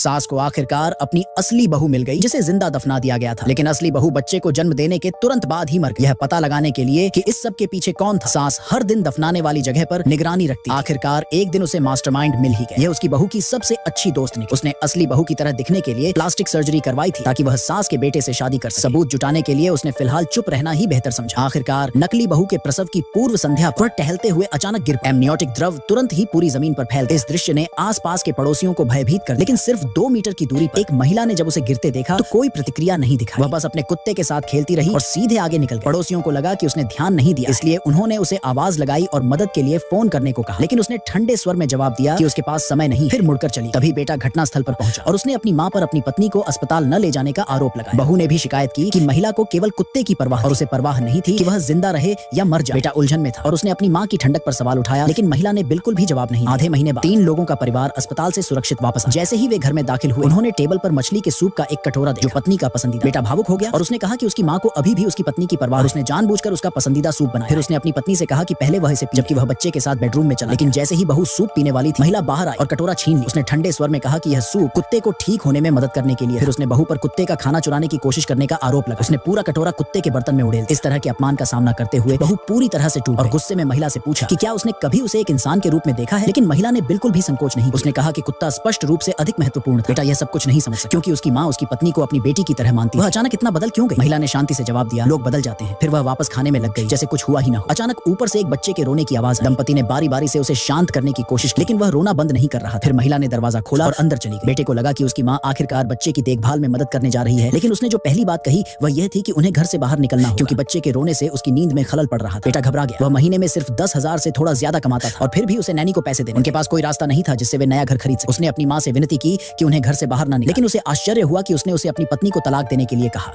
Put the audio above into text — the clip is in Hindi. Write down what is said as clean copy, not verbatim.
सास को आखिरकार अपनी असली बहू मिल गई जिसे जिंदा दफना दिया गया था, लेकिन असली बहू बच्चे को जन्म देने के तुरंत बाद ही मर गई। यह पता लगाने के लिए कि इस सब के पीछे कौन था, सास हर दिन दफनाने वाली जगह पर निगरानी रखती। आखिरकार एक दिन उसे मास्टरमाइंड मिल ही गया। यह उसकी बहू की सबसे अच्छी दोस्त निकली। उसने असली बहू की तरह दिखने के लिए प्लास्टिक सर्जरी करवाई थी ताकि वह सास के बेटे से शादी कर सके। सबूत जुटाने के लिए उसने फिलहाल चुप रहना ही बेहतर समझा। आखिरकार नकली बहू के प्रसव की पूर्व संध्या पर टहलते हुए अचानक गिर पड़ा। एमनियोटिक द्रव तुरंत ही पूरी जमीन पर फैल गया। इस दृश्य ने आसपास के पड़ोसियों को भयभीत कर, लेकिन सिर्फ 2 मीटर की दूरी पर एक महिला ने जब उसे गिरते देखा तो कोई प्रतिक्रिया नहीं दिखाई। वह बस अपने कुत्ते के साथ खेलती रही और सीधे आगे निकल गई। पड़ोसियों को लगा कि उसने ध्यान नहीं दिया, इसलिए उन्होंने उसे आवाज लगाई और मदद के लिए फोन करने को कहा, लेकिन उसने ठंडे स्वर में जवाब दिया कि उसके पास समय नहीं। फिर मुड़कर चली। तभी बेटा घटनास्थल पर पहुंचा और उसने अपनी मां पर अपनी पत्नी को अस्पताल न ले जाने का आरोप लगाया। बहू ने भी शिकायत की कि महिला को केवल कुत्ते की परवाह और उसे परवाह नहीं थी कि वह जिंदा रहे या मर जाए। बेटा उलझन में था और उसने अपनी मां की ठंडक पर सवाल उठाया, लेकिन महिला ने बिल्कुल भी जवाब नहीं। आधे महीने बाद 3 लोगों का परिवार अस्पताल से सुरक्षित वापस आया। जैसे ही वे घर में दाखिल हुए, उन्होंने टेबल पर मछली के सूप का एक कटोरा देखा, जो पत्नी का पसंदीदा। बेटा भावुक हो गया और उसने कहा कि उसकी मां को अभी भी उसकी पत्नी की परवाह। उसने जानबूझकर उसका पसंदीदा सूप बनाया। फिर उसने अपनी पत्नी से कहा कि पहले वह इसे, जबकि वह बच्चे के साथ बेडरूम में चला। लेकिन जैसे ही बहू सूप पीने वाली थी, महिला बाहर आई और कटोरा छीन ली। उसने ठंडे स्वर में कहा कि यह सूप कुत्ते को ठीक होने में मदद करने के लिए। फिर उसने बहू पर कुत्ते का खाना चुराने की कोशिश करने का आरोप लगाया। उसने पूरा कटोरा कुत्ते के बर्तन में उड़ेल दिया। इस तरह के अपमान का सामना करते हुए बहू पूरी तरह से टूट गई और गुस्से में महिला से पूछा कि क्या उसने कभी उसे एक इंसान के रूप में देखा है, लेकिन महिला ने बिल्कुल भी संकोच नहीं। उसने कहा कि कुत्ता स्पष्ट रूप से अधिक महत्वपूर्ण था। बेटा यह सब कुछ नहीं समझ सका क्योंकि उसकी मां उसकी पत्नी को अपनी बेटी की तरह मानती। वह अचानक इतना बदल क्यों गई? महिला ने शांति से जवाब दिया, लोग बदल जाते हैं। फिर वह वापस खाने में लग गई जैसे कुछ हुआ ही ना हो। अचानक ऊपर से एक बच्चे के रोने की आवाज। दंपति ने बारी बारी से उसे शांत करने की कोशिश की, लेकिन वह रोना बंद नहीं कर रहा। फिर महिला ने दरवाजा खोला और अंदर चली गई। बेटे को लगा कि उसकी मां आखिरकार बच्चे की देखभाल में मदद करने जा रही है, लेकिन उसने जो पहली बात कही वह यह थी कि उन्हें घर से बाहर निकलना हो, क्योंकि बच्चे के रोने से उसकी नींद में खलल पड़ रहा था। बेटा घबरा गया। वह महीने में सिर्फ 10,000 से थोड़ा ज्यादा कमाता था और फिर भी उसे नैनी को पैसे देने। उनके पास कोई रास्ता नहीं था जिससे वे नया घर खरीद सके। उसने अपनी मां से विनती की कि उन्हें घर से बाहर ना निकाले, लेकिन उसे आश्चर्य हुआ कि उसने उसे अपनी पत्नी को तलाक देने के लिए कहा।